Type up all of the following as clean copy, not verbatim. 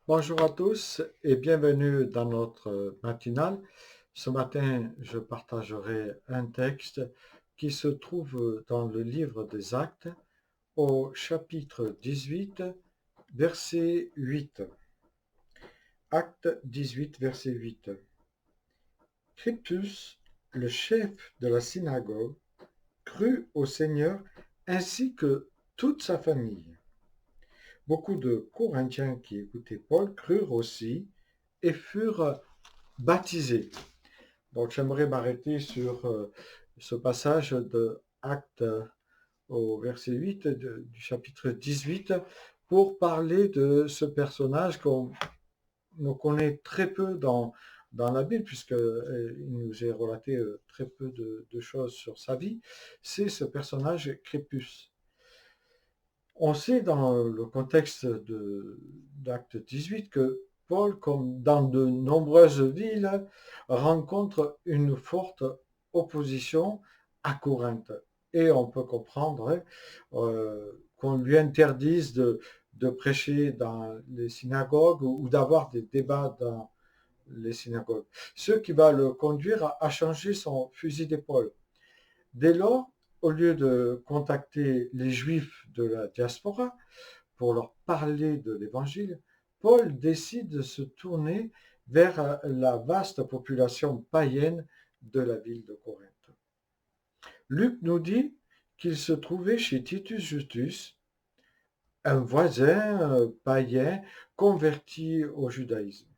Bonjour à tous et bienvenue dans notre matinale. Ce matin, je partagerai un texte qui se trouve dans le livre des Actes au chapitre 18, verset 8. Acte 18, verset 8. Cryptus, le chef de la synagogue, crut au Seigneur ainsi que toute sa famille. Beaucoup de Corinthiens qui écoutaient Paul crurent aussi et furent baptisés. Donc j'aimerais m'arrêter sur ce passage de Actes au verset 8 du chapitre 18 pour parler de ce personnage qu'on connaît très peu dans la Bible, puisqu'il nous est relaté très peu de choses sur sa vie. C'est ce personnage Crépus. On sait dans le contexte d'Acte 18 que Paul, comme dans de nombreuses villes, rencontre une forte opposition à Corinthe. Et on peut comprendre qu'on lui interdise de prêcher dans les synagogues ou d'avoir des débats dans les synagogues. Ce qui va le conduire à changer son fusil d'épaule. Dès lors, au lieu de contacter les Juifs de la diaspora pour leur parler de l'Évangile, Paul décide de se tourner vers la vaste population païenne de la ville de Corinthe. Luc nous dit qu'il se trouvait chez Titus Justus, un voisin païen converti au judaïsme.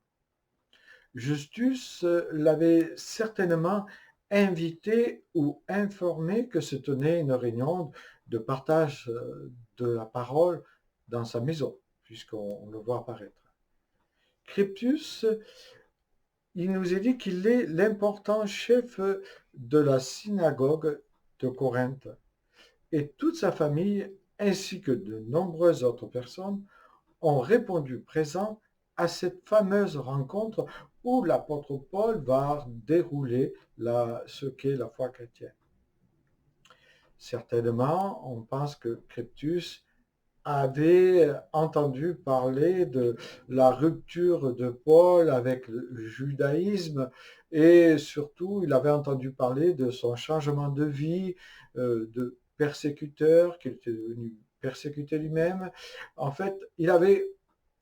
Justus l'avait certainement invité ou informé que se tenait une réunion de partage de la parole dans sa maison, puisqu'on le voit apparaître. Cryptus, il nous est dit qu'il est l'important chef de la synagogue de Corinthe, et toute sa famille, ainsi que de nombreuses autres personnes, ont répondu présent à cette fameuse rencontre où l'apôtre Paul va dérouler ce qu'est la foi chrétienne. Certainement, on pense que Cryptus avait entendu parler de la rupture de Paul avec le judaïsme et surtout il avait entendu parler de son changement de vie, de persécuteur, qu'il était devenu persécuté lui-même. En fait, il avait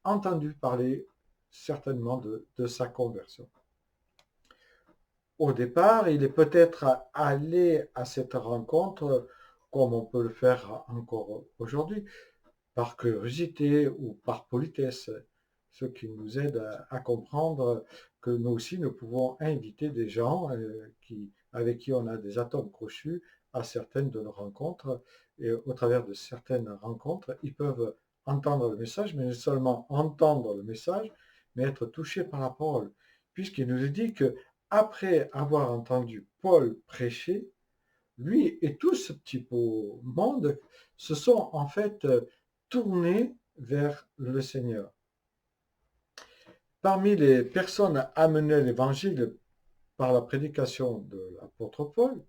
entendu parler certainement de sa conversion. Au départ, il est peut-être allé à cette rencontre comme on peut le faire encore aujourd'hui, par curiosité ou par politesse, ce qui nous aide à comprendre que nous aussi, nous pouvons inviter des gens avec qui on a des atomes crochus à certaines de nos rencontres. Et au travers de certaines rencontres, ils peuvent entendre le message, mais non seulement entendre le message, mais être touchés par la parole. Puisqu'il nous dit que après avoir entendu Paul prêcher, lui et tout ce petit monde se sont en fait tournés vers le Seigneur. Parmi les personnes amenées à l'évangile par la prédication de l'apôtre Paul,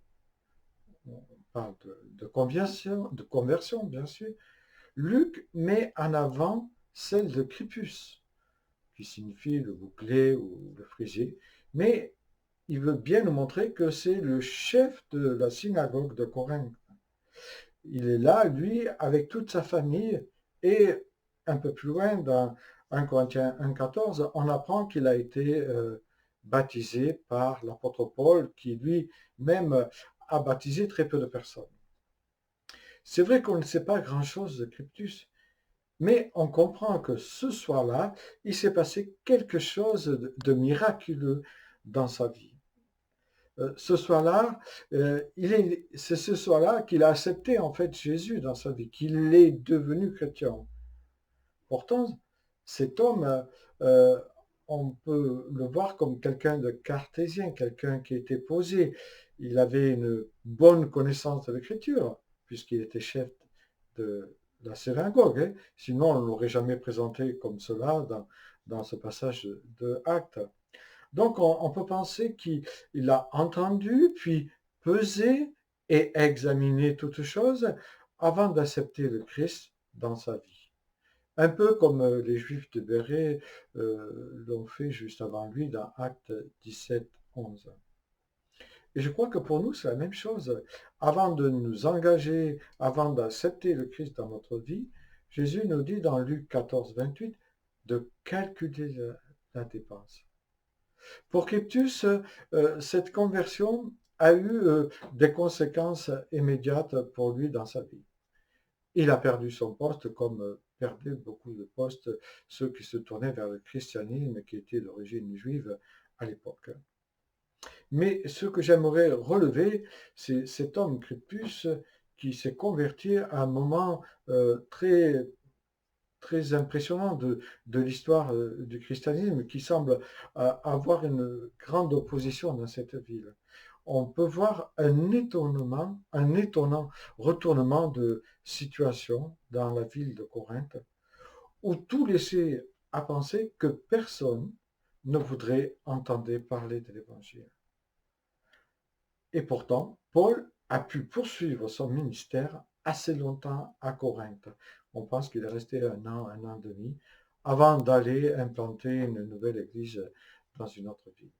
on parle de conversion bien sûr, Luc met en avant celle de Crypus, qui signifie le bouclé ou le frisé, mais il veut bien nous montrer que c'est le chef de la synagogue de Corinthe. Il est là, lui, avec toute sa famille, et un peu plus loin, dans 1 Corinthiens 1,14, on apprend qu'il a été baptisé par l'apôtre Paul, qui lui-même a baptisé très peu de personnes. C'est vrai qu'on ne sait pas grand-chose de Cryptus, mais on comprend que ce soir-là, il s'est passé quelque chose de miraculeux dans sa vie. Ce soir-là, c'est ce soir-là qu'il a accepté en fait Jésus dans sa vie, qu'il est devenu chrétien. Pourtant, cet homme, euh, on peut le voir comme quelqu'un de cartésien, quelqu'un qui était posé. Il avait une bonne connaissance de l'écriture, puisqu'il était chef de la synagogue. Hein. Sinon, on ne l'aurait jamais présenté comme cela dans ce passage de Actes. Donc, on peut penser qu'il a entendu, puis pesé et examiné toutes choses avant d'accepter le Christ dans sa vie. Un peu comme les Juifs de Béret l'ont fait juste avant lui dans Acte 17, 11. Et je crois que pour nous, c'est la même chose. Avant de nous engager, avant d'accepter le Christ dans notre vie, Jésus nous dit dans Luc 14, 28 de calculer la dépense. Pour Kiptus, cette conversion a eu des conséquences immédiates pour lui dans sa vie. Il a perdu son poste comme perdaient beaucoup de postes ceux qui se tournaient vers le christianisme qui était d'origine juive à l'époque. Mais ce que j'aimerais relever, c'est cet homme Crépus qui s'est converti à un moment très, très impressionnant de l'histoire du christianisme qui semble avoir une grande opposition dans cette ville. On peut voir un étonnant retournement de situation dans la ville de Corinthe, où tout laissait à penser que personne ne voudrait entendre parler de l'Évangile. Et pourtant, Paul a pu poursuivre son ministère assez longtemps à Corinthe. On pense qu'il est resté un an et demi, avant d'aller implanter une nouvelle église dans une autre ville.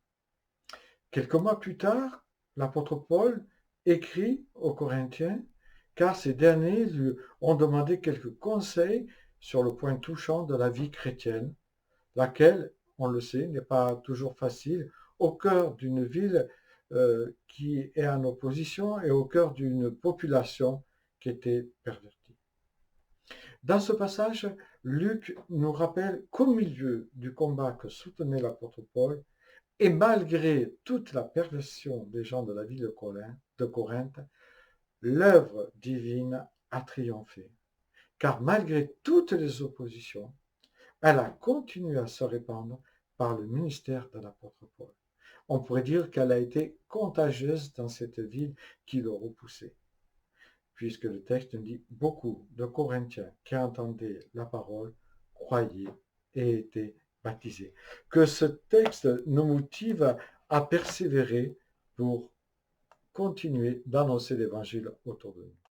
Quelques mois plus tard, l'apôtre Paul écrit aux Corinthiens, car ces derniers lui ont demandé quelques conseils sur le point touchant de la vie chrétienne, laquelle, on le sait, n'est pas toujours facile, au cœur d'une ville qui est en opposition et au cœur d'une population qui était pervertie. Dans ce passage, Luc nous rappelle qu'au milieu du combat que soutenait l'apôtre Paul, et malgré toute la perversion des gens de la ville de Corinthe, l'œuvre divine a triomphé. Car malgré toutes les oppositions, elle a continué à se répandre par le ministère de l'apôtre Paul. On pourrait dire qu'elle a été contagieuse dans cette ville qui le repoussait, puisque le texte nous dit beaucoup de Corinthiens qui entendaient la parole, croyaient et étaient baptisés. Que ce texte nous motive à persévérer pour continuer d'annoncer l'évangile autour de nous.